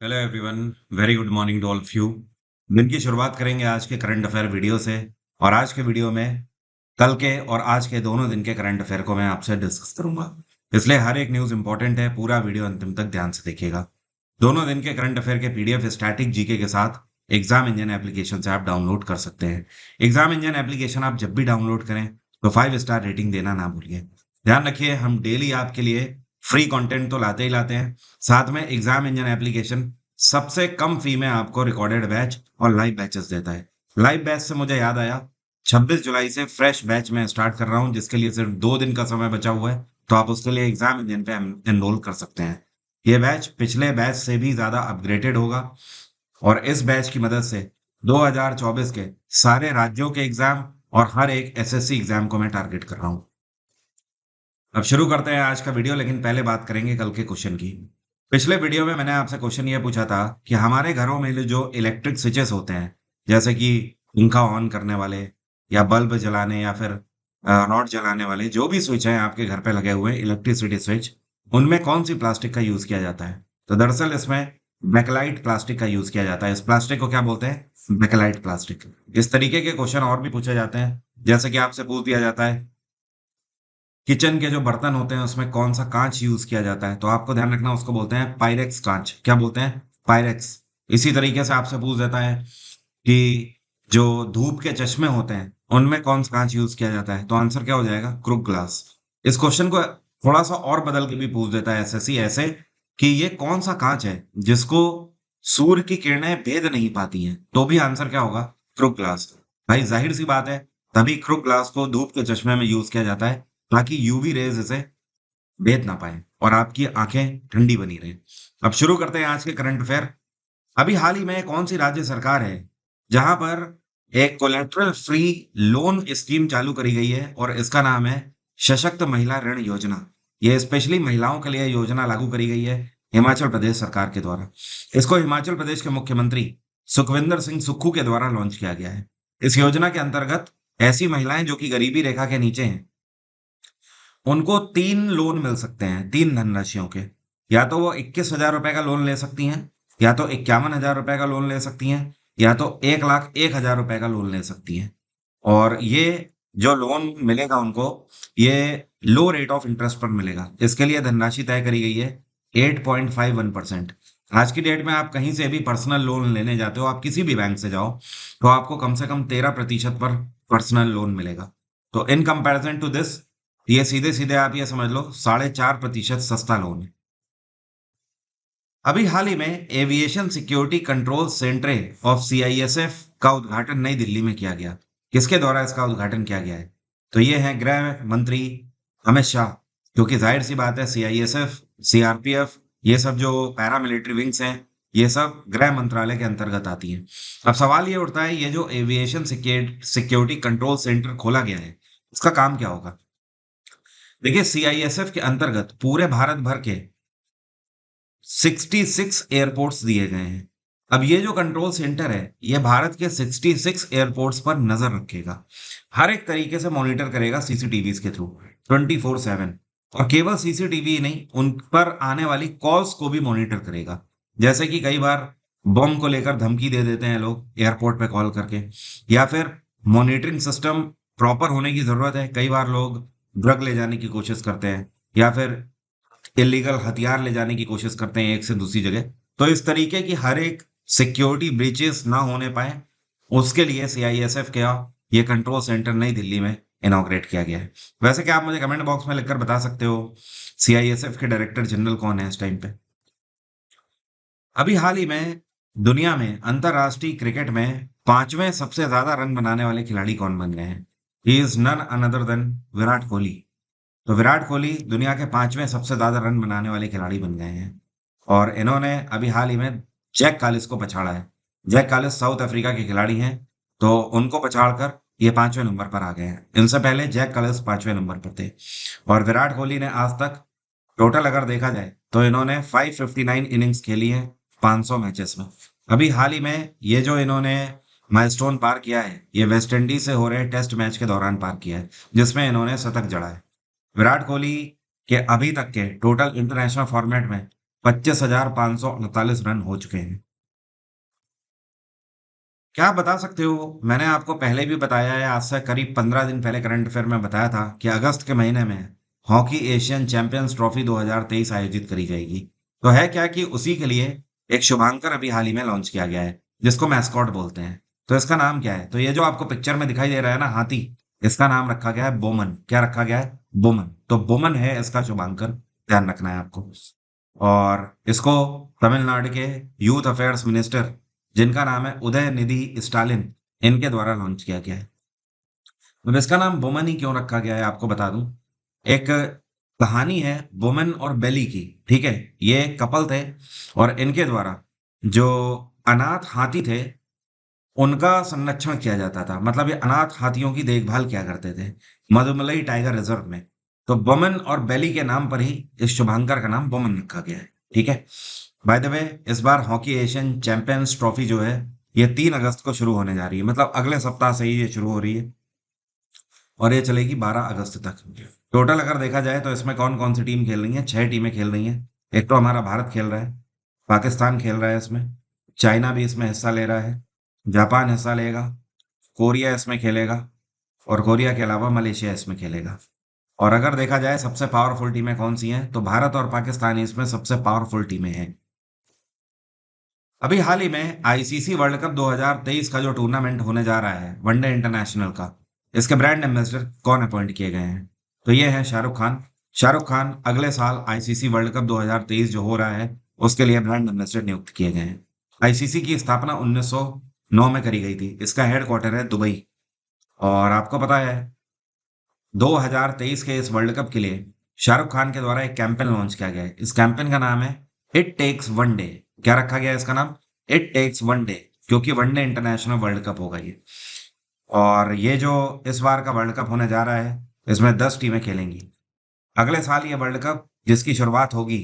Hello everyone, very good morning to all of you. दिन की शुरुआत करेंगे आज के करंट अफेयर वीडियो से। और आज के वीडियो में कल के और आज के दोनों दिन के करंट अफेयर को मैं आपसे डिस्कस करूंगा। इसलिए हर एक न्यूज़ इंपॉर्टेंट है, पूरा वीडियो अंतिम तक ध्यान से देखिएगा। दोनों दिन के करंट अफेयर के पीडीएफ स्टैटिक जीके के साथ एग्जाम इंजन एप्लीकेशन से आप डाउनलोड कर सकते हैं। एग्जाम इंजन एप्लीकेशन आप जब भी डाउनलोड करें तो 5 स्टार रेटिंग देना ना भूलिए। ध्यान रखिए, हम डेली आपके लिए फ्री कंटेंट तो लाते ही लाते हैं, साथ में एग्जाम इंजन एप्लीकेशन सबसे कम फी में आपको रिकॉर्डेड बैच और लाइव बैचेस देता है। लाइव बैच से मुझे याद आया, 26 जुलाई से फ्रेश बैच में स्टार्ट कर रहा हूं, जिसके लिए सिर्फ 2 दिन का समय बचा हुआ है। तो आप उसके लिए एग्जाम इंजन पे एनरोल कर सकते हैं। ये बैच पिछले बैच से भी ज्यादा अपग्रेडेड होगा और इस बैच की मदद से 2024 के सारे राज्यों के एग्जाम और हर एक एसएससी एग्जाम को मैं टारगेट कर रहा हूं। अब शुरू करते हैं आज का वीडियो, लेकिन पहले बात करेंगे कल के क्वेश्चन की। पिछले वीडियो में मैंने आपसे क्वेश्चन ये पूछा था कि हमारे घरों में जो इलेक्ट्रिक स्विचेस होते हैं, जैसे कि पंखा ऑन करने वाले या बल्ब जलाने या फिर रॉड जलाने वाले जो भी स्विच हैं आपके घर पे लगे हुए इलेक्ट्रिसिटी स्विच, उनमें कौन सी प्लास्टिक का यूज किया जाता है? तो दरअसल इसमें बैकलाइट प्लास्टिक का यूज किया जाता है। इस प्लास्टिक को क्या बोलते हैं? Backlight plastic. इस तरीके के क्वेश्चन और भी पूछे जाते हैं, जैसे कि आपसे पूछ दिया जाता है किचन के जो बर्तन होते हैं उसमें कौन सा कांच यूज किया जाता है, तो आपको ध्यान रखना, उसको बोलते हैं पायरेक्स कांच। क्या बोलते हैं? पायरेक्स। इसी तरीके से आपसे पूछ देता है कि जो धूप के चश्मे होते हैं उनमें कौन सा कांच यूज किया जाता है, तो आंसर क्या हो जाएगा? Crook glass. इस क्वेश्चन को थोड़ा सा और बदल के भी पूछ देता है एसएससी ऐसे कि ये कौन सा कांच है जिसको सूर्य की किरणें भेद नहीं पाती हैं, तो भी आंसर क्या होगा? Crook glass. भाई जाहिर सी बात है, तभी क्रूक ग्लास को धूप के चश्मे में यूज किया जाता है ताकि यूवी रेज इसे भेद ना पाए और आपकी आंखें ठंडी बनी रहें। अब शुरू करते हैं आज के करंट अफेयर। अभी हाल ही में कौन सी राज्य सरकार है जहां पर एक कोलेटरल फ्री लोन स्कीम चालू करी गई है और इसका नाम है सशक्त महिला ऋण योजना। ये स्पेशली महिलाओं के लिए योजना लागू करी गई है हिमाचल प्रदेश सरकार के द्वारा। इसको हिमाचल प्रदेश के मुख्यमंत्री सुखविंदर सिंह सुक्खू के द्वारा लॉन्च किया गया है। इस योजना के अंतर्गत ऐसी महिलाएं जो कि गरीबी रेखा के नीचे हैं, उनको 3 लोन मिल सकते हैं, 3 धनराशियों के। या तो वो 21,000 रुपए का लोन ले सकती हैं, या तो 51,000 रुपए का लोन ले सकती हैं, या तो 1,01,000 रुपए का लोन ले सकती हैं। और ये जो लोन मिलेगा उनको, ये लो रेट ऑफ इंटरेस्ट पर मिलेगा। इसके लिए धनराशि तय करी गई है 8.51%। आज की डेट में आप कहीं से भी पर्सनल लोन लेने जाते हो, आप किसी भी बैंक से जाओ, तो आपको कम से कम 13% पर पर्सनल लोन मिलेगा। तो इन कंपैरिजन टू दिस, ये सीधे सीधे आप ये समझ लो 4.5% सस्ता लोन है। अभी हाल ही में aviation security control centre of CISF का उद्घाटन नई दिल्ली में किया गया। किसके द्वारा इसका उद्घाटन किया गया है? तो ये है गृह मंत्री अमित शाह, क्योंकि जाहिर सी बात है सीआईएसएफ, सीआरपीएफ, ये सब जो पैरामिलिट्री विंग्स हैं, ये सब गृह मंत्रालय के अंतर्गत आती हैं। अब सवाल ये उठता है, ये जो एविएशन सिक्योरिटी कंट्रोल सेंटर खोला गया है, इसका काम क्या होगा? देखिए, सीआईएसएफ के अंतर्गत पूरे भारत भर के 66 एयरपोर्ट्स दिए गए हैं। अब ये जो कंट्रोल सेंटर है, ये भारत के 66 एयरपोर्ट्स पर नजर रखेगा, हर एक तरीके से मॉनिटर करेगा सीसीटीवी के थ्रू 24/7। और केवल सीसीटीवी ही नहीं, उन पर आने वाली कॉल्स को भी मॉनिटर करेगा। जैसे कि कई बार बम को लेकर धमकी दे देते हैं लोग एयरपोर्ट पे कॉल करके, या फिर मॉनिटरिंग सिस्टम प्रॉपर होने की जरूरत है। कई बार लोग ड्रग ले जाने की कोशिश करते हैं, या फिर इलीगल हथियार ले जाने की कोशिश करते हैं एक से दूसरी जगह। तो इस तरीके की हर एक सिक्योरिटी ब्रीचेस ना होने पाए, उसके लिए सीआईएसएफ का ये कंट्रोल सेंटर नई दिल्ली में इनॉग्रेट किया गया है। वैसे क्या आप मुझे कमेंट बॉक्स में लिखकर बता सकते हो सीआईएसएफ के डायरेक्टर जनरल कौन है इस टाइम पे? अभी हाल ही में दुनिया में अंतरराष्ट्रीय क्रिकेट में 5वें सबसे ज्यादा रन बनाने वाले खिलाड़ी कौन बन गए हैं? He is none another than Virat Kohli. तो विराट कोहली दुनिया के 5वें सबसे ज्यादा रन बनाने वाले खिलाड़ी बन गए हैं। और इन्होंने अभी हाल ही में जैक कालिस को पछाड़ा है। जैक कालिस साउथ अफ्रीका के खिलाड़ी हैं, तो उनको पछाड़कर ये 5वें नंबर पर आ गए हैं। इनसे पहले जैक कालिस 5वें नंबर पर थे। और विराट कोहली ने आज तक टोटल अगर देखा जाए तो इन्होंने 559 इनिंग्स खेली है 500 मैचेस में। अभी हाल ही में ये जो इन्होंने माइलस्टोन पार किया है, ये वेस्ट इंडीज से हो रहे टेस्ट मैच के दौरान पार किया है, जिसमें इन्होंने शतक जड़ा है। विराट कोहली के अभी तक के टोटल इंटरनेशनल फॉर्मेट में 25,548 रन हो चुके हैं। क्या आप बता सकते हो, मैंने आपको पहले भी बताया है, आज से करीब 15 दिन पहले करंट अफेयर में बताया था कि अगस्त के महीने में हॉकी एशियन चैंपियंस ट्रॉफी 2023 आयोजित करी जाएगी। तो है क्या कि उसी के लिए एक शुभांकर अभी हाल ही में लॉन्च किया गया है, जिसको मैस्कॉट बोलते हैं। तो इसका नाम क्या है? तो ये जो आपको पिक्चर में दिखाई दे रहा है ना, हाथी, इसका नाम रखा गया है बोमन। क्या रखा गया है? बोमन। तो बोमन है इसका शुभांकर, ध्यान रखना है आपको। और इसको तमिलनाडु के यूथ अफेयर्स मिनिस्टर, जिनका नाम है उदय निधि स्टालिन, इनके द्वारा लॉन्च किया गया है। अब इसका नाम बोमन ही क्यों रखा गया है आपको बता दूं। एक कहानी है बोमन और बेली की, ठीक है। ये कपल थे और इनके द्वारा जो अनाथ हाथी थे, उनका संरक्षण किया जाता था। मतलब ये अनाथ हाथियों की देखभाल किया करते थे मधुमलाई टाइगर रिजर्व में। तो बोमन और बेली के नाम पर ही इस शुभांकर का नाम बोमन रखा गया है, ठीक है। बाय द वे, इस बार हॉकी एशियन चैंपियंस ट्रॉफी जो है, ये 3 अगस्त को शुरू होने जा रही है। मतलब अगले सप्ताह से ही ये शुरू हो रही है और ये चलेगी 12 अगस्त तक। टोटल अगर देखा जाए तो इसमें कौन कौन सी टीम खेल रही है? 6 टीमें खेल रही हैं। एक तो हमारा भारत खेल रहा है, पाकिस्तान खेल रहा है इसमें, चाइना भी इसमें हिस्सा ले रहा है, जापान हिस्सा लेगा, कोरिया इसमें खेलेगा और कोरिया के अलावा मलेशिया इसमें खेलेगा। और अगर देखा जाए सबसे पावरफुल टीमें कौन सी हैं, तो भारत और पाकिस्तान इसमें सबसे पावरफुल टीमें हैं। अभी हाल ही में आईसीसी वर्ल्ड कप 2023 का जो टूर्नामेंट होने जा रहा है, वनडे इंटरनेशनल का, इसके ब्रांड एम्बेसडर कौन अपॉइंट किए गए हैं? तो ये है शाहरुख खान। शाहरुख खान अगले साल आईसीसी वर्ल्ड कप 2023 जो हो रहा है, उसके लिए ब्रांड एम्बेसडर नियुक्त किए गए हैं। आईसीसी की स्थापना 1909 में करी गई थी। इसका हेडक्वार्टर है दुबई। और आपको पता है, 2023 के इस वर्ल्ड कप के लिए शाहरुख खान के द्वारा एक कैंपेन लॉन्च किया गया है। इस कैंपेन का नाम है इट टेक्स वन डे। क्या रखा गया है इसका नाम? इट टेक्स वन डे, क्योंकि वनडे इंटरनेशनल वर्ल्ड कप होगा ये। और ये जो इस बार का वर्ल्ड कप होने जा रहा है, इसमें 10 टीमें खेलेंगी। अगले साल ये वर्ल्ड कप, जिसकी शुरुआत होगी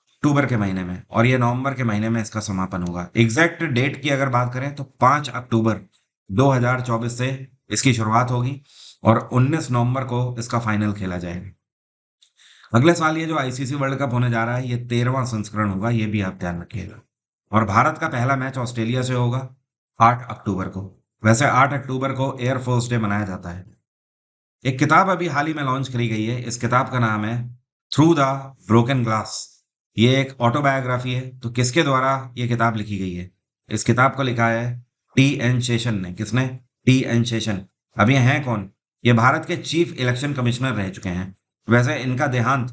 अक्टूबर के महीने में, और ये नवंबर के महीने में इसका समापन होगा। एग्जैक्ट डेट की अगर बात करें तो 5 अक्टूबर 2024 से इसकी शुरुआत होगी और 19 नवंबर को इसका फाइनल खेला जाएगा। अगले साल ये जो आईसीसी वर्ल्ड कप होने जा रहा है, ये 13वां संस्करण होगा, ये भी आप ध्यान रखिएगा। और भारत का पहला मैच ऑस्ट्रेलिया से होगा 8 अक्टूबर को। वैसे 8 अक्टूबर को एयरफोर्स डे मनाया जाता है। एक किताब अभी हाल ही में लॉन्च करी गई है। इस किताब का नाम है थ्रू द ब्रोकन ग्लास। ये एक ऑटोबायोग्राफी है। तो किसके द्वारा ये किताब लिखी गई है? इस किताब को लिखा है टी एन शेषन ने। किसने? T N Seshan. अब ये हैं कौन? ये भारत के चीफ इलेक्शन कमिश्नर रह चुके हैं। वैसे इनका देहांत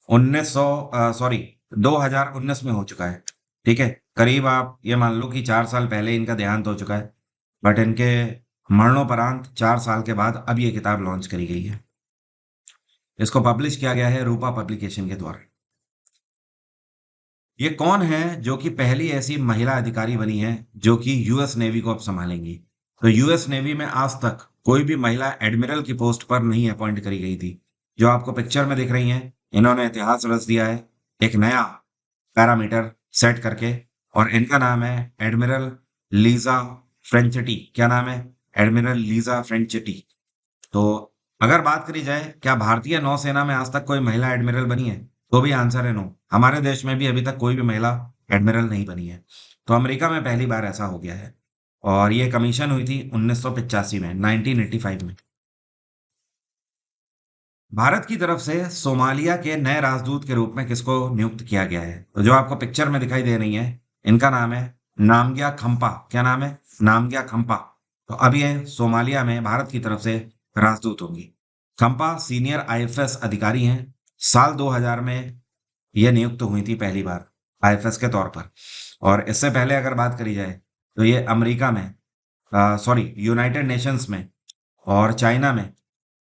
2019 में हो चुका है, ठीक है। करीब आप ये मान लो कि 4 साल पहले इनका देहांत हो चुका है। बट इनके मरणोपरांत 4 साल के बाद अब ये किताब लॉन्च करी गई है। इसको पब्लिश किया गया है रूपा पब्लिकेशन के द्वारा। ये कौन है जो कि पहली ऐसी महिला अधिकारी बनी है जो कि यूएस नेवी को अब संभालेंगी? तो यूएस नेवी में आज तक कोई भी महिला एडमिरल की पोस्ट पर नहीं अपॉइंट करी गई थी। जो आपको पिक्चर में दिख रही हैं, इन्होंने इतिहास रच दिया है एक नया पैरामीटर सेट करके। और इनका नाम है एडमिरल लीजा फ्रेंचेटी। क्या नाम है? Admiral Lisa Franchetti. तो अगर बात करी जाए क्या भारतीय नौसेना में आज तक कोई महिला एडमिरल बनी है, तो भी आंसर है नो। हमारे देश में भी अभी तक कोई भी महिला एडमिरल नहीं बनी है। तो अमेरिका में पहली बार ऐसा हो गया है। और ये कमीशन हुई थी 1985 में, 1985 में। भारत की तरफ से सोमालिया के नए राजदूत के रूप में किसको नियुक्त किया गया है? तो जो आपको पिक्चर में दिखाई दे रही है, इनका नाम है नामग्या खम्पा। क्या नाम है? नामग्या खम्पा। तो अब ये सोमालिया में भारत की तरफ से राजदूत होंगी। खम्पा सीनियर आईएफएस अधिकारी हैं। साल 2000 में ये नियुक्त हुई थी पहली बार आईएफएस के तौर पर। और इससे पहले अगर बात करी जाए तो ये अमेरिका में, सॉरी, यूनाइटेड नेशंस में और चाइना में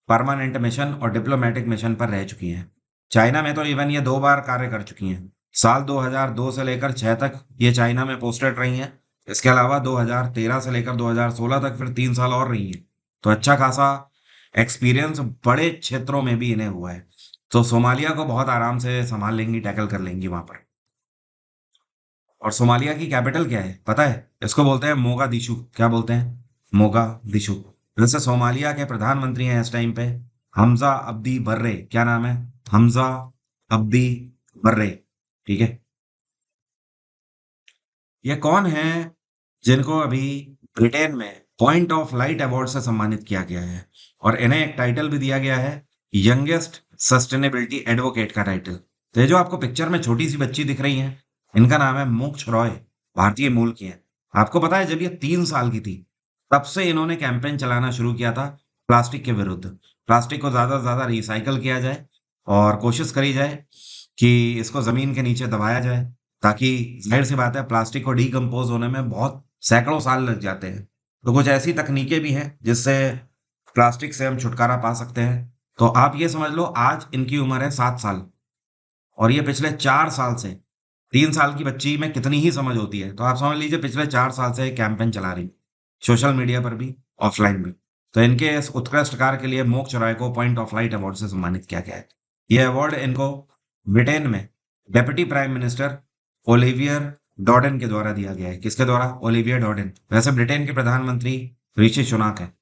परमानेंट मिशन और डिप्लोमेटिक मिशन पर रह चुकी हैं। चाइना में तो इवन ये 2 बार कार्य कर चुकी हैं। साल 2002 से लेकर 6 तक ये चाइना में पोस्टेड रही हैं। इसके अलावा 2013 से लेकर 2016 तक फिर 3 साल और रही हैं। तो अच्छा खासा एक्सपीरियंस बड़े क्षेत्रों में भी इन्हें हुआ है। तो सोमालिया को बहुत आराम से संभाल लेंगी, टैकल कर लेंगी वहां पर। और सोमालिया की कैपिटल क्या है पता है? इसको बोलते हैं मोगादिशु। क्या बोलते हैं? मोगादिशु। वैसे सोमालिया के प्रधानमंत्री हैं इस टाइम पे हमजा अब्दी बर्रे। क्या नाम है? हमजा अब्दी बर्रे। ठीक है? ये कौन है जिनको अभी ब्रिटेन में पॉइंट ऑफ लाइट अवार्ड से सम्मानित किया गया है और इन्हें एक टाइटल भी दिया गया है, यंगेस्ट सस्टेनेबिलिटी एडवोकेट का टाइटल। तो ये जो आपको पिक्चर में छोटी सी बच्ची दिख रही है, इनका नाम है मोक्ष रॉय, भारतीय मूल की है। आपको पता है जब ये 3 साल की थी तब से इन्होंने कैंपेन चलाना शुरू किया था प्लास्टिक के विरुद्ध। प्लास्टिक को ज्यादा से ज्यादा रिसाइकल किया जाए और कोशिश करी जाए कि इसको जमीन के नीचे दबाया जाए, ताकि ज़ाहिर सी बात है प्लास्टिक को डिकम्पोज़ होने में बहुत सैकड़ों साल लग जाते हैं। तो कुछ ऐसी तकनीकें भी हैं जिससे प्लास्टिक से हम छुटकारा पा सकते हैं। तो आप ये समझ लो आज इनकी उम्र है 7 साल और ये पिछले 4 साल से 3 साल की बच्ची में कितनी ही समझ होती है। तो आप समझ लीजिए पिछले 4 साल से ये कैंपेन चला रही है, सोशल मीडिया पर भी, ऑफ़लाइन भी। तो इनके इस उत्कृष्ट कार्य के लिए मोक्ष रॉय को पॉइंट ऑफ लाइट अवार्ड से सम्मानित किया गया है। ये अवार्ड इनको ब्रिटेन में डेप्यूटी प्राइम मिनिस्टर ओलिवियर डॉर्डन के द्वारा दिया गया है। किसके द्वारा? ओलिवियर डॉर्डन। वैसे ब्रिटेन के प्रधानमंत्री ऋषि सुनाक हैं।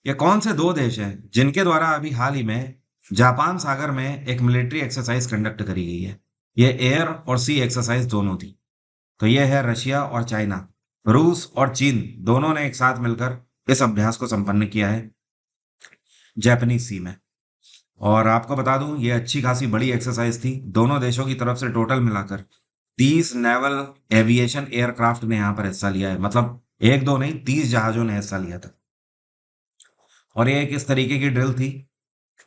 ये कौन से 2 देश हैं जिनके द्वारा अभी हाल ही में जापान सागर में एक मिलिट्री एक्सरसाइज कंडक्ट करी गई है? ये एयर और सी एक्सरसाइज दोनों थी। तो ये है रशिया और चाइना। रूस और चीन दोनों ने एक साथ मिलकर इस अभ्यास को संपन्न किया है जापानीज सी में। और आपको बता दूं ये अच्छी खासी बड़ी एक्सरसाइज थी। दोनों देशों की तरफ से टोटल मिलाकर 30 नेवल एविएशन एयरक्राफ्ट ने यहाँ पर हिस्सा लिया है। मतलब 1-2 नहीं, 30 जहाज़ों ने हिस्सा लिया था। और ये एक इस तरीके की ड्रिल थी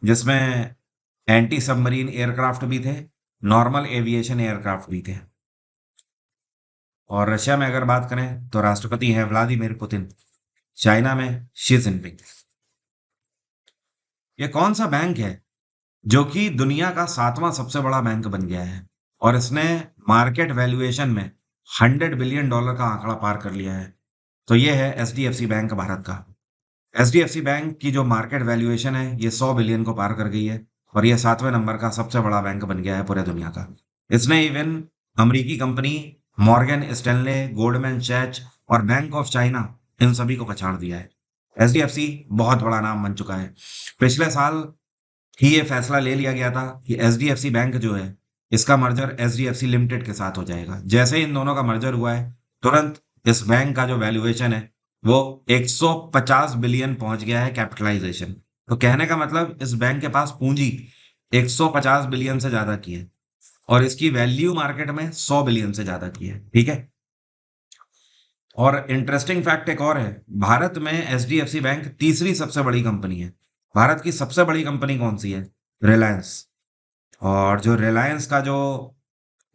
जिसमें एंटी सबमरीन एयरक्राफ्ट भी थे, नॉर्मल एविएशन एयरक्राफ्ट भी थे। और रशिया में अगर बात करें तो राष्ट्रपति हैं व्लादिमीर पुतिन, चाइना में शी जिनपिंग। ये कौन सा बैंक है जो कि दुनिया का 7वां सबसे बड़ा बैंक बन गया है और इसने मार्केट वैल्यूएशन में $100 बिलियन का आंकड़ा पार कर लिया है? तो ये है एचडीएफसी बैंक भारत का। एचडीएफसी बैंक की जो मार्केट वैल्यूएशन है ये 100 बिलियन को पार कर गई है और ये 7वें नंबर का सबसे बड़ा बैंक बन गया है पूरे दुनिया का। इसने इवन अमेरिकी company Morgan Stanley, Goldman Sachs और बैंक ऑफ चाइना इन सभी को पछाड़ दिया है। एचडीएफसी बहुत बड़ा नाम बन चुका है। पिछले साल ही ये फैसला ले लिया गया था कि एचडीएफसी बैंक जो है इसका मर्जर एचडीएफसी लिमिटेड के साथ हो जाएगा। जैसे ही इन दोनों का मर्जर हुआ है तुरंत इस बैंक का जो वैल्यूएशन है वो 150 बिलियन पहुंच गया है कैपिटलाइजेशन। तो कहने का मतलब इस बैंक के पास पूंजी 150 बिलियन से ज्यादा की है और इसकी वैल्यू मार्केट में 100 बिलियन से ज्यादा की है। ठीक है। और इंटरेस्टिंग फैक्ट एक और है, भारत में एचडीएफसी बैंक तीसरी सबसे बड़ी कंपनी है। भारत की सबसे बड़ी कंपनी कौन सी है? रिलायंस। और जो रिलायंस का जो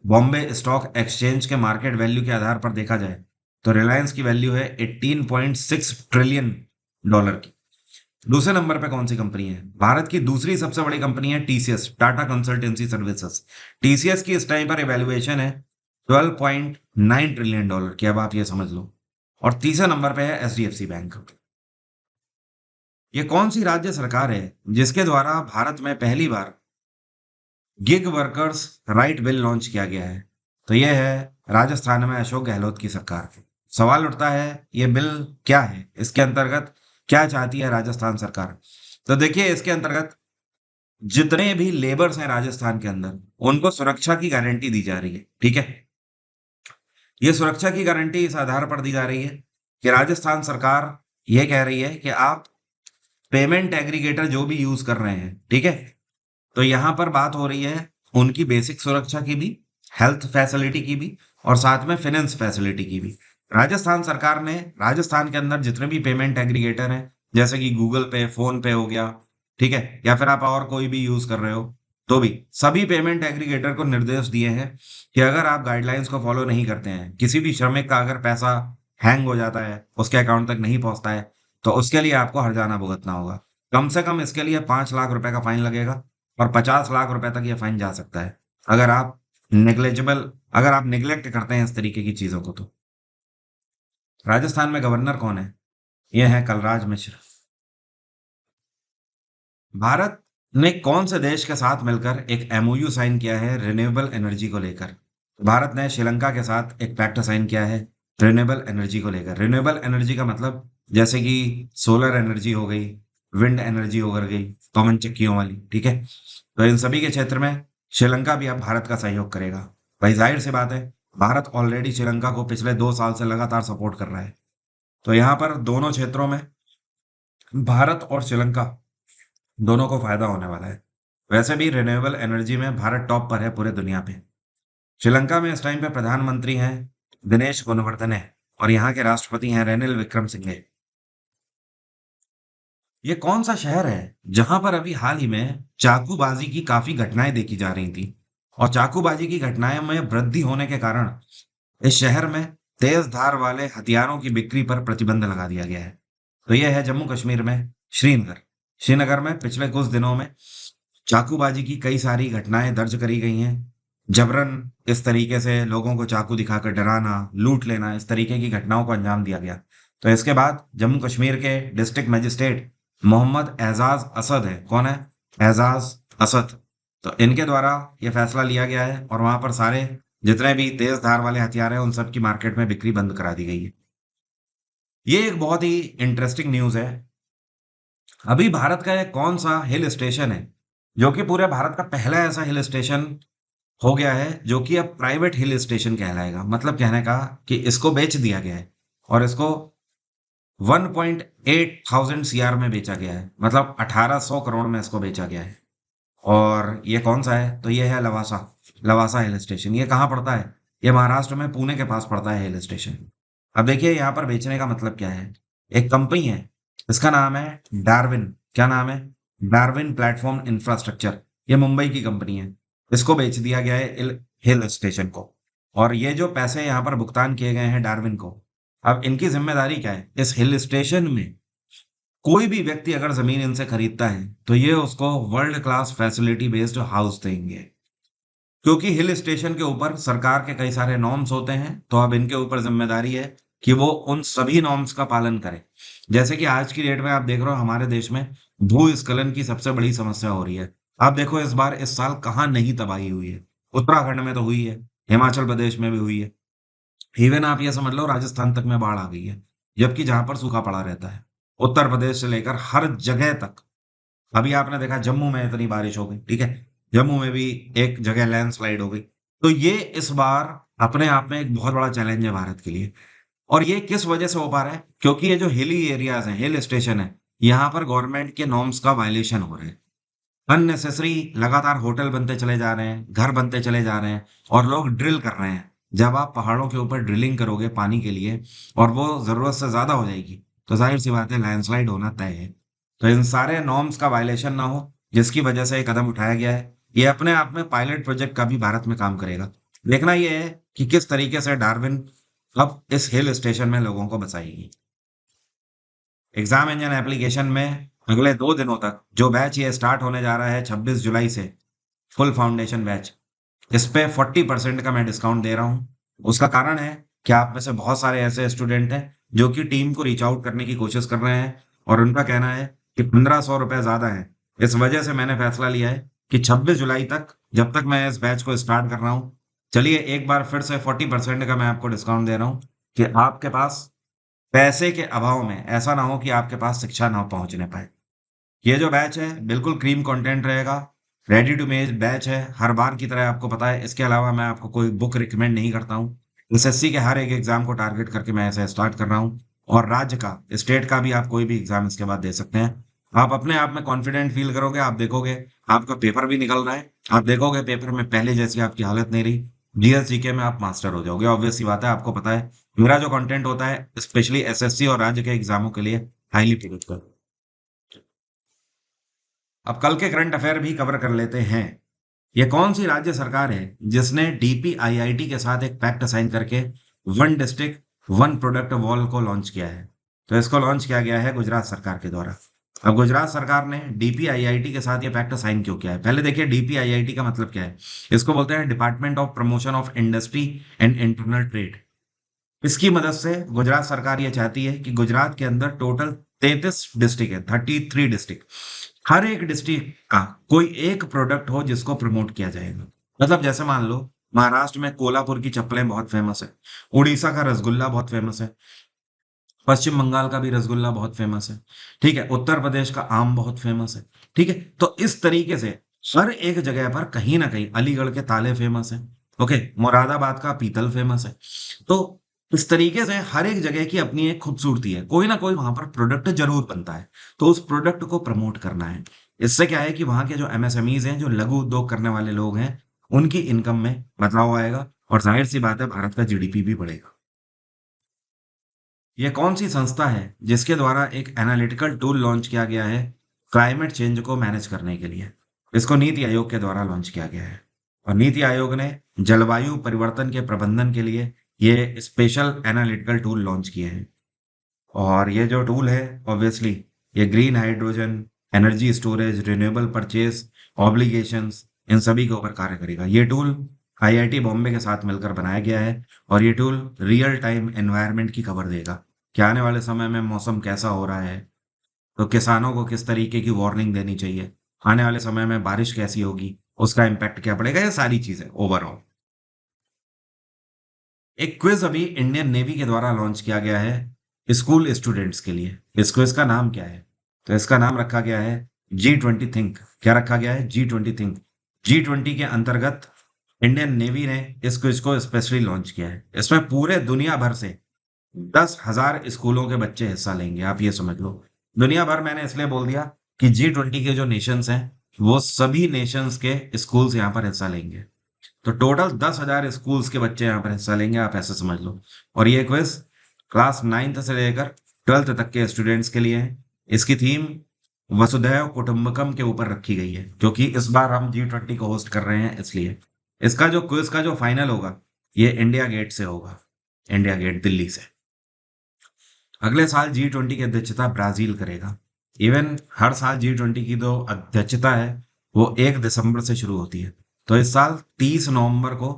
बॉम्बे स्टॉक एक्सचेंज के मार्केट वैल्यू के आधार पर देखा जाए तो रिलायंस की वैल्यू है 18.6 ट्रिलियन डॉलर की। दूसरे नंबर पे कौन सी कंपनी है? भारत की दूसरी सबसे बड़ी कंपनी है TCS, Tata consultancy services. TCS की इस टाइम पर इवैल्यूएशन है 12.9 ट्रिलियन डॉलर की। अब आप ये समझ लो। और तीसरे नंबर पे है एचडीएफसी बैंक। ये कौन सी राज्य सरकार है जिसके द्वारा भारत में पहली बार gig workers right bill launch किया गया है? तो यह है राजस्थान में अशोक गहलोत की सरकार। सवाल उठता है ये बिल क्या है, इसके अंतर्गत क्या चाहती है राजस्थान सरकार? तो देखिए इसके अंतर्गत जितने भी लेबर्स हैं राजस्थान के अंदर उनको सुरक्षा की गारंटी दी जा रही है। ठीक है। ये सुरक्षा की गारंटी इस आधार पर दी जा रही है कि राजस्थान सरकार ये कह रही है कि आप पेमेंट एग्रीगेटर जो भी यूज कर रहे हैं, ठीक है, तो यहाँ पर बात हो रही है उनकी बेसिक सुरक्षा की भी, हेल्थ फैसिलिटी की भी और साथ में फाइनेंस फैसिलिटी की भी। राजस्थान सरकार ने राजस्थान के अंदर जितने भी पेमेंट एग्रीगेटर हैं जैसे कि गूगल पे, फोन पे हो गया, ठीक है, या फिर आप और कोई भी यूज कर रहे हो तो भी सभी पेमेंट एग्रीगेटर को निर्देश दिए हैं कि अगर आप गाइडलाइंस को फॉलो नहीं करते हैं, किसी भी श्रमिक का अगर पैसा हैंग हो जाता है, उसके अकाउंट तक नहीं पहुंचता है, तो उसके लिए आपको हर्जाना भुगतना होगा। कम से कम इसके लिए 5 लाख रुपए का फाइन लगेगा और 50 लाख रुपए तक ये फाइन जा सकता है अगर आप अगर आप निग्लेक्ट करते हैं इस तरीके की चीजों को। तो राजस्थान में गवर्नर कौन है? ये है कलराज मिश्र। भारत ने कौन से देश के साथ मिलकर एक एमओयू साइन किया है रिन्यूएबल एनर्जी को लेकर? भारत ने श्रीलंका के साथ एक पैक्ट साइन किया है रिन्यूएबल एनर्जी को लेकर। रिन्यूएबल एनर्जी का मतलब जैसे कि सोलर एनर्जी हो गई, विंड एनर्जी हो गई, पवन चक्कियों वाली, ठीक है। तो इन सभी के क्षेत्र में श्रीलंका भी अब भारत का सहयोग करेगा। भाई जाहिर सी बात है, भारत ऑलरेडी श्रीलंका को पिछले 2 साल से लगातार सपोर्ट कर रहा है। तो यहाँ पर दोनों क्षेत्रों में भारत और श्रीलंका दोनों को फायदा होने वाला है। वैसे भी रिन्यूएबल एनर्जी में भारत टॉप पर है पूरे दुनिया पे। श्रीलंका में इस टाइम पे प्रधानमंत्री हैं दिनेश गुणवर्धने और यहाँ के राष्ट्रपति हैं रेनिल विक्रमसिंघे। ये कौन सा शहर है जहां पर अभी हाल ही में चाकूबाजी की काफी घटनाएं देखी जा रही थी, और चाकूबाजी की घटनाएं में वृद्धि होने के कारण इस शहर में तेज धार वाले हथियारों की बिक्री पर प्रतिबंध लगा दिया गया है। तो यह है जम्मू कश्मीर में श्रीनगर। श्रीनगर में पिछले कुछ दिनों में चाकूबाजी की कई सारी घटनाएं दर्ज करी गई हैं। जबरन इस तरीके से लोगों को चाकू दिखाकर डराना, लूट लेना, इस तरीके की घटनाओं को अंजाम दिया गया। तो इसके बाद जम्मू कश्मीर के डिस्ट्रिक्ट मजिस्ट्रेट मोहम्मद एजाज असद है। कौन है? एजाज असद। तो इनके द्वारा यह फैसला लिया गया है और वहां पर सारे जितने भी तेज धार वाले हथियार हैं उन सब की मार्केट में बिक्री बंद करा दी गई है। ये एक बहुत ही इंटरेस्टिंग न्यूज है। अभी भारत का एक कौन सा हिल स्टेशन है जो कि पूरे भारत का पहला ऐसा हिल स्टेशन हो गया है जो कि अब प्राइवेट हिल स्टेशन कहलाएगा। मतलब कहने का कि इसको बेच दिया गया है और इसको 1.8 थाउजेंड सीआर में बेचा गया है। मतलब 1800 करोड़ में इसको बेचा गया है। और ये कौन सा है? तो ये है लवासा। Lavasa hill station. ये कहाँ पड़ता है? ये महाराष्ट्र में पुणे के पास पड़ता है हिल स्टेशन। अब देखिए यहाँ पर बेचने का मतलब क्या है। एक कंपनी है, इसका नाम है डार्विन। क्या नाम है? Darwin platform infrastructure. ये मुंबई की कंपनी है। इसको बेच दिया गया है हिल स्टेशन को। और ये जो पैसे यहाँ पर भुगतान किए गए हैं डार्विन को, अब इनकी जिम्मेदारी क्या है? इस हिल स्टेशन में कोई भी व्यक्ति अगर जमीन इनसे खरीदता है तो ये उसको world class facility based house देंगे। क्योंकि हिल स्टेशन के ऊपर सरकार के कई सारे नॉर्म्स होते हैं, तो अब इनके ऊपर जिम्मेदारी है कि वो उन सभी नॉर्म्स का पालन करें। जैसे कि आज की डेट में आप देख रहे हो हमारे देश में भूस्खलन की सबसे बड़ी समस्या हो रही है। आप देखो इस साल कहाँ नहीं तबाही हुई है। उत्तराखंड में तो हुई है, हिमाचल प्रदेश में भी हुई है, इवन आप ये समझ लो राजस्थान तक में बाढ़ आ गई है, जबकि जहां पर सूखा पड़ा रहता है। उत्तर प्रदेश से लेकर हर जगह तक। अभी आपने देखा जम्मू में इतनी बारिश हो गई, ठीक है, जम्मू में भी एक जगह लैंडस्लाइड हो गई। तो ये इस बार अपने आप में एक बहुत बड़ा चैलेंज है भारत के लिए। और ये किस वजह से हो पा रहा है? क्योंकि ये जो हिली एरियाज हैं, हिल स्टेशन है, यहाँ पर गवर्नमेंट के नॉर्म्स का वायलेशन हो रहा है। अननेसेसरी लगातार होटल बनते चले जा रहे हैं, घर बनते चले जा रहे हैं और लोग ड्रिल कर रहे हैं। जब आप पहाड़ों के ऊपर ड्रिलिंग करोगे पानी के लिए और वो जरूरत से ज्यादा हो जाएगी, तो जाहिर सी बात है लैंडस्लाइड होना तय है। तो इन सारे नॉर्म्स का वायलेशन ना हो, जिसकी वजह से ये कदम उठाया गया है। ये अपने आप में पायलट प्रोजेक्ट का भी भारत में काम करेगा। देखना ये है कि किस तरीके से डार्विन अब इस हिल स्टेशन में लोगों को बचाएगी। एग्जाम इंजन एप्लीकेशन में अगले 2 दिनों तक जो बैच ये स्टार्ट होने जा रहा है 26 जुलाई से, फुल फाउंडेशन बैच, इस पे 40% का मैं डिस्काउंट दे रहा हूँ। उसका कारण है कि आप में से बहुत सारे ऐसे स्टूडेंट हैं जो कि टीम को रीच आउट करने की कोशिश कर रहे हैं और उनका कहना है कि 1500 रुपये ज्यादा है। इस वजह से मैंने फैसला लिया है कि 26 जुलाई तक, जब तक मैं इस बैच को स्टार्ट कर रहा हूँ, चलिए एक बार फिर से 40% का मैं आपको डिस्काउंट दे रहा हूँ कि आपके पास पैसे के अभाव में ऐसा ना हो कि आपके पास शिक्षा ना पहुंचने पाए। ये जो बैच है बिल्कुल क्रीम कंटेंट रहेगा, रेडी टू मेड बैच है हर बार की तरह, आपको पता है। इसके अलावा मैं आपको कोई बुक रिकमेंड नहीं करता हूँ। एसएससी के हर एक एग्जाम को टारगेट करके मैं ऐसे स्टार्ट कर रहा हूँ, और राज्य का, स्टेट का भी आप कोई भी एग्जाम इसके बाद दे सकते हैं। आप अपने आप में कॉन्फिडेंट फील करोगे। आप देखोगे आपका पेपर भी निकल रहा है, आप देखोगे पेपर में पहले जैसी आपकी हालत नहीं रही। जीएस जीके में आप मास्टर हो जाओगे। ऑब्वियस सी बात है, आपको पता है मेरा जो कंटेंट होता है स्पेशली एसएससी और राज्य के एग्जामों के लिए हाईली प्रिडिक्ट। अब कल के करंट अफेयर भी कवर कर लेते हैं। ये कौन सी राज्य सरकार है जिसने डीपीआईआईटी के साथ एक पैक्ट साइन करके one district one product wall को लॉन्च किया है? तो इसको लॉन्च किया गया है गुजरात सरकार के द्वारा। अब गुजरात सरकार ने डीपीआईआईटी के साथ ये पैक्ट साइन क्यों किया है? पहले देखिए डीपीआईआईटी का मतलब क्या है। इसको बोलते हैं department of promotion of industry and internal trade. इसकी मदद से गुजरात सरकार ये चाहती है कि गुजरात के अंदर टोटल 33 डिस्ट्रिक्ट है, 33 डिस्ट्रिक्ट, हर एक डिस्ट्रिक्ट का कोई एक प्रोडक्ट हो जिसको प्रमोट किया जाएगा। मतलब जैसे मान लो महाराष्ट्र में कोल्हापुर की चप्पलें बहुत फेमस है, उड़ीसा का रसगुल्ला बहुत फेमस है, पश्चिम बंगाल का भी रसगुल्ला बहुत फेमस है, ठीक है, उत्तर प्रदेश का आम बहुत फेमस है, ठीक है। तो इस तरीके से हर एक जगह पर कहीं ना कहीं अलीगढ़ के ताले फेमस है। ओके, मुरादाबाद का पीतल फेमस है। तो इस तरीके से हर एक जगह की अपनी एक खूबसूरती है, कोई ना कोई वहां पर प्रोडक्ट जरूर बनता है। तो उस प्रोडक्ट को प्रमोट करना है। इससे क्या है कि वहां के जो एमएसएमईज हैं, जो लघु उद्योग करने वाले लोग हैं, उनकी इनकम में बदलाव आएगा और जाहिर सी बात है भारत का जीडीपी भी बढ़ेगा। ये कौन सी संस्था है जिसके द्वारा एक एनालिटिकल टूल लॉन्च किया गया है क्लाइमेट चेंज को मैनेज करने के लिए? इसको नीति आयोग के द्वारा लॉन्च किया गया है। और नीति आयोग ने जलवायु परिवर्तन के प्रबंधन के लिए ये स्पेशल एनालिटिकल टूल लॉन्च किए हैं। और ये जो टूल है, ऑब्वियसली ये green hydrogen, energy storage, renewable purchase obligations, इन सभी के ऊपर कार्य करेगा। ये टूल आईआईटी बॉम्बे के साथ मिलकर बनाया गया है। और ये टूल रियल टाइम एनवायरनमेंट की खबर देगा कि आने वाले समय में मौसम कैसा हो रहा है, तो किसानों को किस तरीके की वार्निंग देनी चाहिए, आने वाले समय में बारिश कैसी होगी, उसका इम्पैक्ट क्या पड़ेगा, ये सारी चीजें ओवरऑल। एक क्विज अभी इंडियन नेवी के द्वारा लॉन्च किया गया है स्कूल स्टूडेंट्स के लिए। इस क्विज का नाम क्या है? तो इसका नाम रखा गया है G20 थिंक। क्या रखा गया है? G20 think. G20 के अंतर्गत इंडियन नेवी ने इस क्विज को स्पेशली लॉन्च किया है। इसमें पूरे दुनिया भर से 10,000 स्कूलों के बच्चे हिस्सा लेंगे, आप ये समझ लो। दुनिया भर मैंने इसलिए बोल दिया कि G20 के जो नेशंस हैं, वो सभी नेशंस के स्कूल्स यहाँ पर हिस्सा लेंगे। तो टोटल 10,000 स्कूल्स के बच्चे यहाँ पर हिस्सा लेंगे, आप ऐसे समझ लो। और ये क्विज क्लास 9th से लेकर 12th तक के स्टूडेंट्स के लिए है। इसकी थीम वसुधैव कुटुंबकम के ऊपर रखी गई है, क्योंकि इस बार हम G20 को होस्ट कर रहे हैं इसलिए। इसका जो क्विज का जो फाइनल होगा, ये इंडिया गेट से होगा, इंडिया गेट दिल्ली से। अगले साल G20 की अध्यक्षता ब्राजील करेगा। इवन हर साल G20 की जो अध्यक्षता है, वो 1 दिसंबर से शुरू होती है। तो इस साल 30 नवंबर को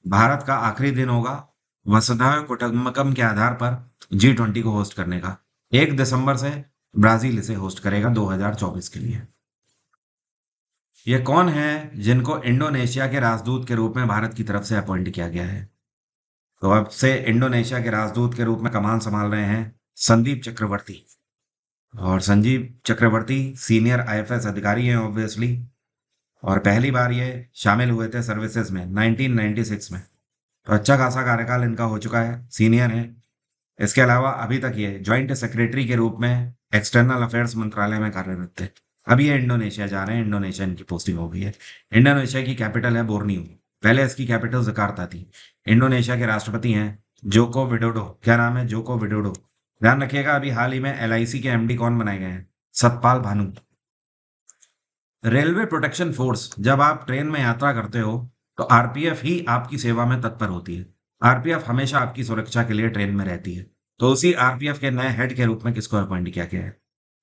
भारत का आखिरी दिन होगा वसुधैव कुटुंबकम के आधार पर G20 को होस्ट करने का। 1 दिसंबर से ब्राजील इसे होस्ट करेगा 2024 के लिए। ये कौन है जिनको इंडोनेशिया के राजदूत के रूप में भारत की तरफ से अपॉइंट किया गया है? तो अब से इंडोनेशिया के राजदूत के रूप में कमान संभाल रहे हैं संदीप चक्रवर्ती। और संजीव चक्रवर्ती सीनियर आईएफएस अधिकारी हैं ऑब्वियसली। और पहली बार ये शामिल हुए थे सर्विसेज में 1996 में। तो अच्छा खासा कार्यकाल इनका हो चुका है, सीनियर है। इसके अलावा अभी तक ये ज्वाइंट सेक्रेटरी के रूप में एक्सटर्नल अफेयर्स मंत्रालय में कार्यरत थे। अभी ये इंडोनेशिया जा रहे हैं, इंडोनेशिया इनकी पोस्टिंग हो गई है। इंडोनेशिया की कैपिटल है बोर्नियो। पहले इसकी कैपिटल जकार्ता थी। इंडोनेशिया के राष्ट्रपति हैं जोको विडोडो। क्या नाम है? Joko Widodo. ध्यान रखिएगा, अभी हाल ही में एलआईसी के एमडी कौन बनाए गए हैं? Satpal Bhanu. Railway protection force, जब आप ट्रेन में यात्रा करते हो तो आरपीएफ ही आपकी सेवा में तत्पर होती है। आरपीएफ हमेशा आपकी सुरक्षा के लिए ट्रेन में रहती है। तो उसी आरपीएफ के नए हेड के रूप में किसको अपॉइंट किया गया है?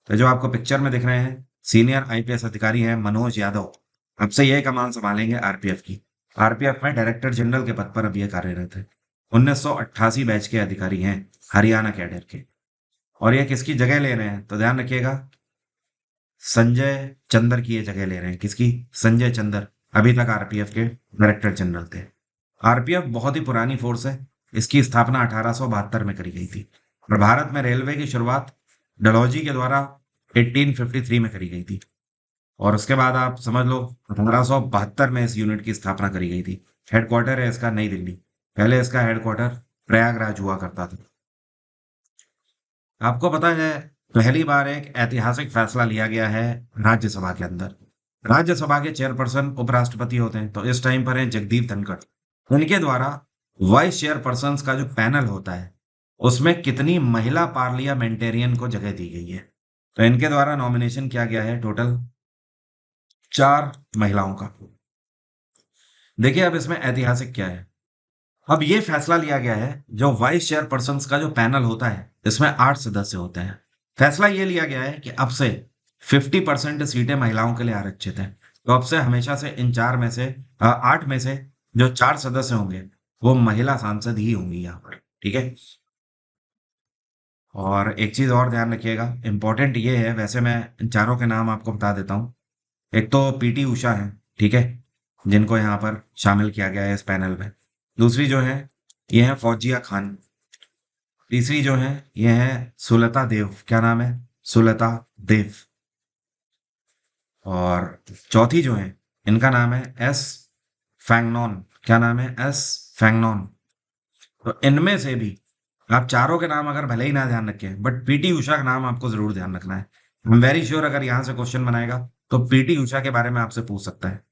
तो जो आपको पिक्चर में दिख रहे हैं सीनियर आईपीएस अधिकारी हैं मनोज यादव। अब से यह कमान संभालेंगे आरपीएफ की। आरपीएफ में डायरेक्टर जनरल के पद पर अब ये कार्यरत है। 1988 बैच के अधिकारी हैं, हरियाणा कैडर के। और ये किसकी जगह ले रहे हैं? तो ध्यान रखिएगा, संजय चंदर की ये जगह ले रहे हैं। किसकी? संजय चंदर। अभी तक आरपीएफ के डायरेक्टर जनरल थे। आरपीएफ बहुत ही पुरानी फोर्स है। इसकी स्थापना 1872 में करी गई थी। और भारत में रेलवे की शुरुआत डलहौजी के द्वारा 1853 में करी गई थी। और उसके बाद आप समझ लो 1872 में इस यूनिट की स्थापना करी गई थी। हेडक्वार्टर है इसका नई दिल्ली। पहले इसका हेडक्वार्टर प्रयागराज हुआ करता था। आपको पता है, पहली बार एक ऐतिहासिक फैसला लिया गया है राज्यसभा के अंदर। राज्यसभा के चेयरपर्सन उपराष्ट्रपति होते हैं, तो इस टाइम पर है जगदीप धनखड़। उनके द्वारा वाइस चेयरपर्सन का जो पैनल होता है, उसमें कितनी महिला पार्लियामेंटेरियन को जगह दी गई है? तो इनके द्वारा नॉमिनेशन किया गया है टोटल 4 महिलाओं का। देखिए अब इसमें ऐतिहासिक क्या है। अब ये फैसला लिया गया है, जो वाइस चेयरपर्सन का जो पैनल होता है, इसमें 8 सदस्य होते हैं। फैसला ये लिया गया है कि अब से 50% सीटें महिलाओं के लिए आरक्षित हैं। तो अब से हमेशा से इन 8 में से जो 4 सदस्य होंगे, वो महिला सांसद ही होंगी यहाँ पर। ठीक है। और एक चीज और ध्यान रखिएगा, इंपॉर्टेंट ये है, वैसे मैं इन चारों के नाम आपको बता देता हूँ। एक तो पीटी उषा है, ठीक है, जिनको यहाँ पर शामिल किया गया है इस पैनल में। दूसरी जो है, ये है फौजिया खान। तीसरी जो है, ये है सुलता देव। क्या नाम है? सुलता देव। और चौथी जो है इनका नाम है एस फैंगनॉन। क्या नाम है? एस फैंगनॉन। तो इनमें से भी आप चारों के नाम अगर भले ही ना ध्यान रखें, बट पीटी उषा का नाम आपको जरूर ध्यान रखना है। आई एम वेरी श्योर अगर यहाँ से क्वेश्चन बनाएगा तो पीटी उषा के बारे में आपसे पूछ सकता है।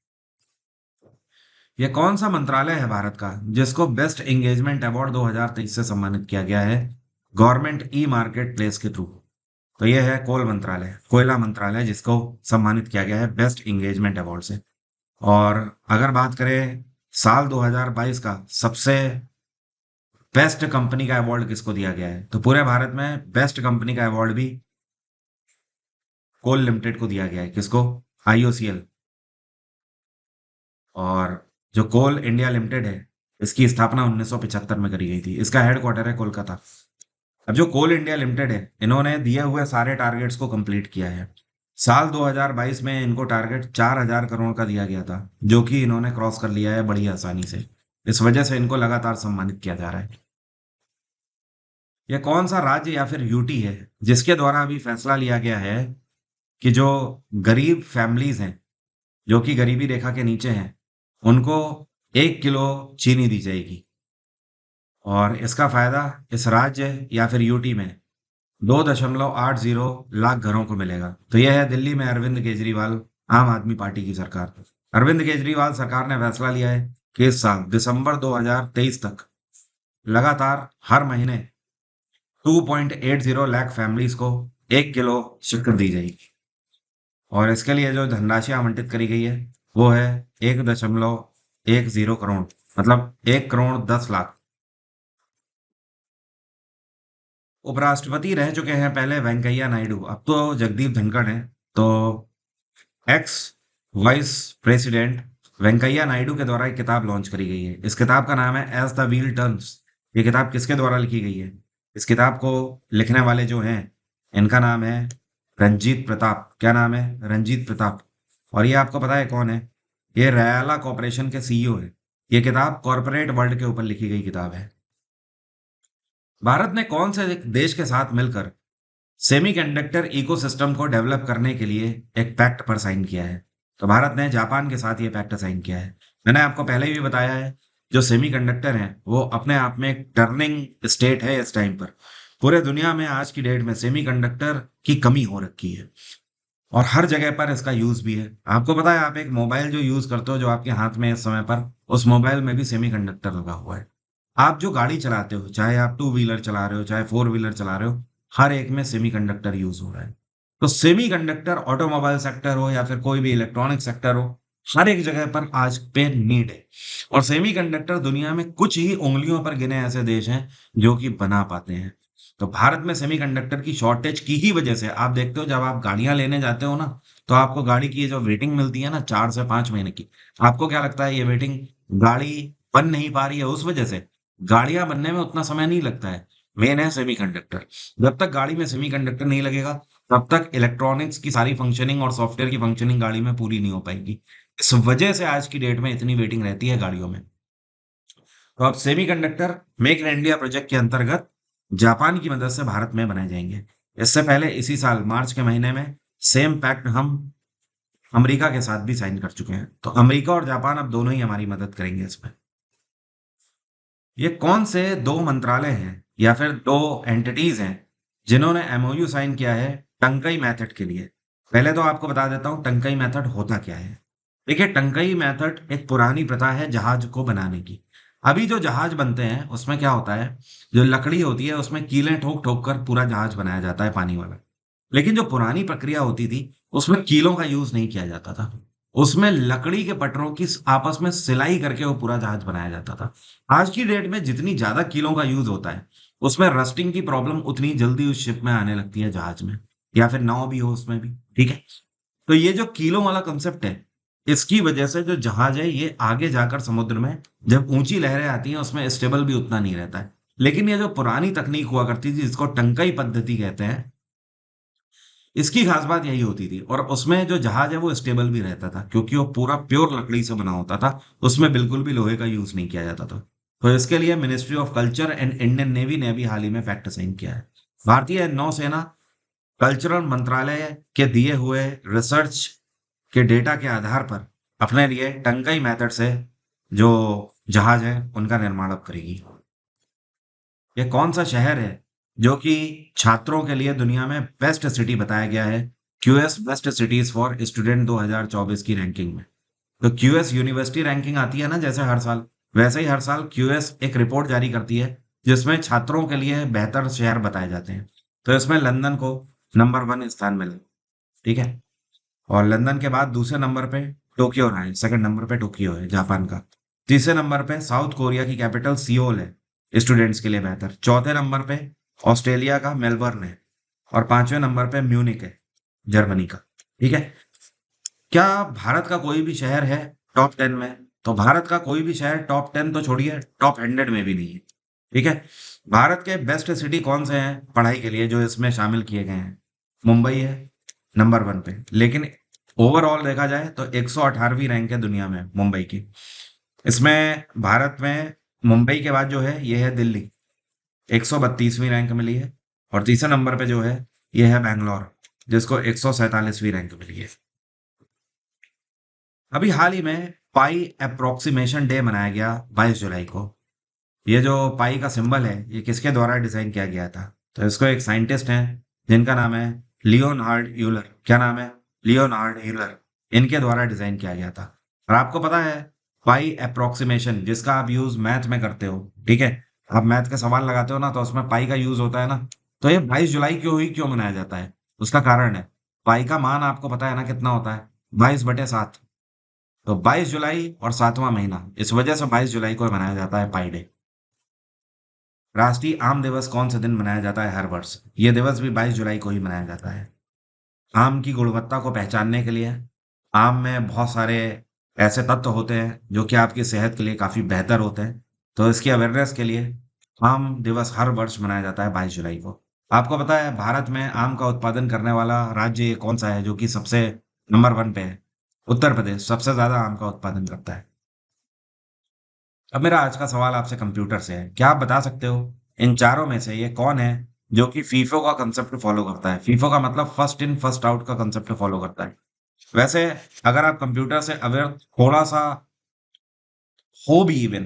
ये कौन सा मंत्रालय है भारत का जिसको बेस्ट एंगेजमेंट अवार्ड 2023 से सम्मानित किया गया है गवर्नमेंट ई मार्केट प्लेस के थ्रू? तो ये है कोल मंत्रालय, कोयला मंत्रालय, जिसको सम्मानित किया गया है बेस्ट एंगेजमेंट अवार्ड से। और अगर बात करें साल 2022 का सबसे बेस्ट कंपनी का अवार्ड किसको दिया गया है, तो पूरे भारत में बेस्ट कंपनी का अवार्ड भी कोल लिमिटेड को दिया गया है। किसको? आईओसीएल। और जो कोल इंडिया लिमिटेड है इसकी स्थापना 1975 में करी गई थी। इसका हेडक्वार्टर है कोलकाता। अब जो कोल इंडिया लिमिटेड है इन्होंने दिए हुए सारे टारगेट्स को कंप्लीट किया है। साल 2022 में इनको टारगेट 4000 करोड़ का दिया गया था, जो कि इन्होंने क्रॉस कर लिया है बड़ी आसानी से। इस वजह से इनको लगातार सम्मानित किया जा रहा है। यह कौन सा राज्य या फिर यूटी है जिसके द्वारा अभी फैसला लिया गया है कि जो गरीब फैमिलीज हैं, जो कि गरीबी रेखा के नीचे हैं, उनको 1 किलो चीनी दी जाएगी। और इसका फायदा इस राज्य या फिर यूटी में 2.80 लाख घरों को मिलेगा। तो यह है दिल्ली में अरविंद केजरीवाल आम आदमी पार्टी की सरकार। अरविंद केजरीवाल सरकार ने फैसला लिया है कि इस साल दिसंबर 2023 तक लगातार हर महीने 2.80 लाख फैमिलीज को 1 किलो शक्कर दी जाएगी। और इसके लिए जो धनराशि आवंटित करी गई है वो है 1.10 करोड़, मतलब 1 करोड़ 10 लाख। उपराष्ट्रपति रह चुके हैं पहले वेंकैया नायडू, अब तो जगदीप धनखड़ हैं। तो x vice president Venkaiah Naidu के द्वारा एक किताब लॉन्च करी गई है। इस किताब का नाम है एज द व्हील टर्न्स। ये किताब किसके द्वारा लिखी गई है? इस किताब को लिखने वाले जो हैं इनका नाम है रंजीत प्रताप। क्या नाम है? रंजीत प्रताप। और ये आपको पता है कौन है? ये रयाला कॉर्पोरेशन के सीईओ है। ये किताब कॉर्पोरेट वर्ल्ड के ऊपर लिखी गई किताब है। भारत ने कौन से एक देश के साथ मिलकर सेमीकंडक्टर इकोसिस्टम को डेवलप करने के लिए एक पैक्ट पर साइन किया है? तो भारत ने जापान के साथ ये पैक्ट साइन किया है। मैंने आपको पहले ही भी बताया है, जो सेमीकंडक्टर है वो अपने आप में एक टर्निंग स्टेट है इस टाइम पर। पूरे दुनिया में आज की डेट में सेमीकंडक्टर की कमी हो रखी है और हर जगह पर इसका यूज भी है। आपको पता है, आप एक मोबाइल जो यूज करते हो, जो आपके हाथ में है इस समय पर, उस मोबाइल में भी सेमीकंडक्टर लगा हुआ है। आप जो गाड़ी चलाते हो, चाहे आप टू व्हीलर चला रहे हो चाहे फोर व्हीलर चला रहे हो, हर एक में सेमीकंडक्टर यूज हो रहा है। तो सेमीकंडक्टर ऑटोमोबाइल सेक्टर हो या फिर कोई भी इलेक्ट्रॉनिक सेक्टर हो, हर एक जगह पर आज पे नीड है। और सेमीकंडक्टर दुनिया में कुछ ही उंगलियों पर गिने ऐसे देश हैं जो कि बना पाते हैं। तो भारत में सेमीकंडक्टर की शॉर्टेज की ही वजह से आप देखते हो, जब आप गाड़ियां लेने जाते हो ना, तो आपको गाड़ी की ये जो वेटिंग मिलती है ना 4 से 5 महीने की, आपको क्या लगता है ये वेटिंग गाड़ी बन नहीं पा रही है उस वजह से? गाड़ियां बनने में उतना समय नहीं लगता है, मेन है सेमीकंडक्टर। जब तक गाड़ी में सेमीकंडक्टर नहीं लगेगा तब तक इलेक्ट्रॉनिक्स की सारी फंक्शनिंग और सॉफ्टवेयर की फंक्शनिंग गाड़ी में पूरी नहीं हो पाएगी। इस वजह से आज की डेट में इतनी वेटिंग रहती है गाड़ियों में। तो अब semiconductor make in India project के अंतर्गत जापान की मदद से भारत में बनाए जाएंगे। इससे पहले इसी साल मार्च के महीने में सेम पैक्ट हम अमेरिका के साथ भी साइन कर चुके हैं। तो अमेरिका और जापान अब दोनों ही हमारी मदद करेंगे इसमें। ये कौन से दो मंत्रालय हैं या फिर दो एंटिटीज हैं जिन्होंने एमओयू साइन किया है टंकई मेथड के लिए? पहले तो आपको बता देता हूं टंकई मेथड होता क्या है। देखिए, टंकई मेथड एक पुरानी प्रथा है जहाज को बनाने की। अभी जो जहाज बनते हैं उसमें क्या होता है, जो लकड़ी होती है उसमें कीलें ठोक ठोक कर पूरा जहाज बनाया जाता है पानी वाला। लेकिन जो पुरानी प्रक्रिया होती थी उसमें कीलों का यूज नहीं किया जाता था। उसमें लकड़ी के पटरों की आपस में सिलाई करके वो पूरा जहाज बनाया जाता था। आज की डेट में जितनी ज्यादा कीलों का यूज होता है उसमें रस्टिंग की प्रॉब्लम उतनी जल्दी उस शिप में आने लगती है, जहाज में या फिर नाव भी हो उसमें भी। ठीक है, तो ये जो कीलों वाला कंसेप्ट है, इसकी वजह से जो जहाज है ये आगे जाकर समुद्र में जब ऊंची लहरें आती हैं उसमें स्टेबल भी उतना नहीं रहता है। लेकिन ये जो पुरानी तकनीक हुआ करती थी जिसको टंकई पद्धति कहते हैं, इसकी खास बात यही होती थी। और उसमें जो जहाज है वो स्टेबल भी रहता था क्योंकि वो पूरा प्योर लकड़ी से बना होता था। उसमें बिल्कुल भी लोहे का यूज नहीं किया जाता था। तो इसके लिए ministry of culture and Indian navy ने भी हाल ही में फैक्ट साइन किया है। भारतीय नौसेना कल्चरल मंत्रालय के दिए हुए रिसर्च के डेटा के आधार पर अपने लिए टंकई मेथड से जो जहाज है उनका निर्माण अब करेगी। ये कौन सा शहर है जो कि छात्रों के लिए दुनिया में बेस्ट सिटी बताया गया है QS best cities for student 2024 की रैंकिंग में? तो क्यूएस यूनिवर्सिटी रैंकिंग आती है ना जैसे हर साल, वैसे ही हर साल क्यूएस एक रिपोर्ट जारी करती है जिसमें छात्रों के लिए बेहतर शहर बताए जाते हैं। तो इसमें लंदन को नंबर 1 स्थान मिला, ठीक है? और लंदन के बाद दूसरे नंबर पे टोक्यो रहा है, सेकंड नंबर पे टोक्यो है जापान का। तीसरे नंबर पे साउथ कोरिया की कैपिटल सियोल है स्टूडेंट्स के लिए बेहतर। चौथे नंबर पे ऑस्ट्रेलिया का मेलबर्न है और पांचवें नंबर पे म्यूनिक है जर्मनी का, ठीक है? क्या भारत का कोई भी शहर है टॉप 10 में? तो भारत का कोई भी शहर टॉप 10 तो छोड़िए, टॉप 100 में भी नहीं है, ठीक है? भारत के बेस्ट सिटी कौन से हैं पढ़ाई के लिए जो इसमें शामिल किए गए हैं? मुंबई है नंबर 1 पे, लेकिन ओवरऑल देखा जाए तो 118वीं रैंक है दुनिया में मुंबई की। इसमें भारत में मुंबई के बाद जो है ये है दिल्ली, 132वीं रैंक मिली है। और तीसरे नंबर पे जो है ये है बैंगलोर, जिसको 147वीं रैंक मिली है। अभी हाल ही में पाई अप्रोक्सीमेशन डे मनाया गया 22 जुलाई को। ये जो पाई का सिंबल है ये किसके द्वारा डिजाइन किया गया था? तो इसको एक साइंटिस्ट हैं जिनका नाम है लियोनार्ड यूलर। क्या नाम है? Leonard Euler. इनके द्वारा डिजाइन किया गया था। और आपको पता है पाई अप्रोक्सीमेशन जिसका आप यूज मैथ में करते हो, ठीक है? आप मैथ का सवाल लगाते हो ना तो उसमें पाई का यूज होता है ना। तो ये 22 जुलाई क्यों हुई, क्यों मनाया जाता है? उसका कारण है पाई का मान आपको पता है ना कितना होता है? 22/7। तो 22 जुलाई और 7वां महीना, इस वजह से 22 जुलाई को मनाया जाता है पाई डे। राष्ट्रीय आम दिवस कौन से दिन मनाया जाता है हर वर्ष? ये दिवस भी 22 जुलाई को ही मनाया जाता है। आम की गुणवत्ता को पहचानने के लिए आम में बहुत सारे ऐसे तत्व होते हैं जो कि आपकी सेहत के लिए काफ़ी बेहतर होते हैं। तो इसकी अवेयरनेस के लिए आम दिवस हर वर्ष मनाया जाता है 22 जुलाई को। आपको पता है भारत में आम का उत्पादन करने वाला राज्य ये कौन-सा है जो कि सबसे नंबर 1 पे है? उत्तर प्रदेश सबसे ज़्यादा आम का उत्पादन करता है। अब मेरा आज का सवाल आपसे कंप्यूटर से है। क्या आप बता सकते हो इन चारों में से ये कौन है जो कि फीफो का कंसेप्ट फॉलो करता है? फीफो का मतलब फर्स्ट इन फर्स्ट आउट का कंसेप्ट फॉलो करता है। वैसे अगर आप कंप्यूटर से अवेयर थोड़ा सा हो भी इवन,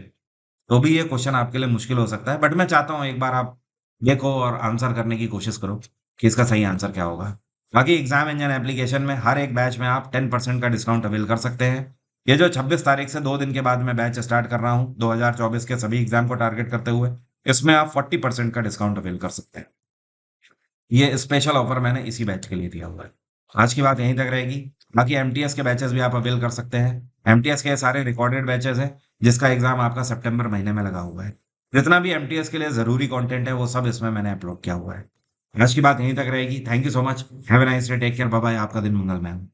तो भी ये क्वेश्चन आपके लिए मुश्किल हो सकता है, बट मैं चाहता हूँ एक बार आप देखो और आंसर करने की कोशिश करो कि इसका सही आंसर क्या होगा। बाकी एग्जाम इंजन एप्लीकेशन में हर एक बैच में आप 10% का डिस्काउंट अवेल कर सकते हैं। ये जो 26 तारीख से 2 दिन के बाद मैं बैच स्टार्ट कर रहा हूँ 2024 के सभी एग्जाम को टारगेट करते हुए, इसमें आप 40% का डिस्काउंट अवेल कर सकते हैं। ये स्पेशल ऑफर मैंने इसी बैच के लिए दिया हुआ है। आज की बात यहीं तक रहेगी। बाकी एमटीएस के बैचेस भी आप अवेल कर सकते हैं। एमटीएस के सारे रिकॉर्डेड बैचेस हैं जिसका एग्जाम आपका सितंबर महीने में लगा हुआ है। जितना भी एमटीएस के लिए जरूरी कंटेंट है वो सब इसमें मैंने अपलोड किया हुआ है। आज की बात यहीं तक रहेगी। Thank you so much. Have a nice day. Take care. Bye bye. आपका दिन मंगलमय हो।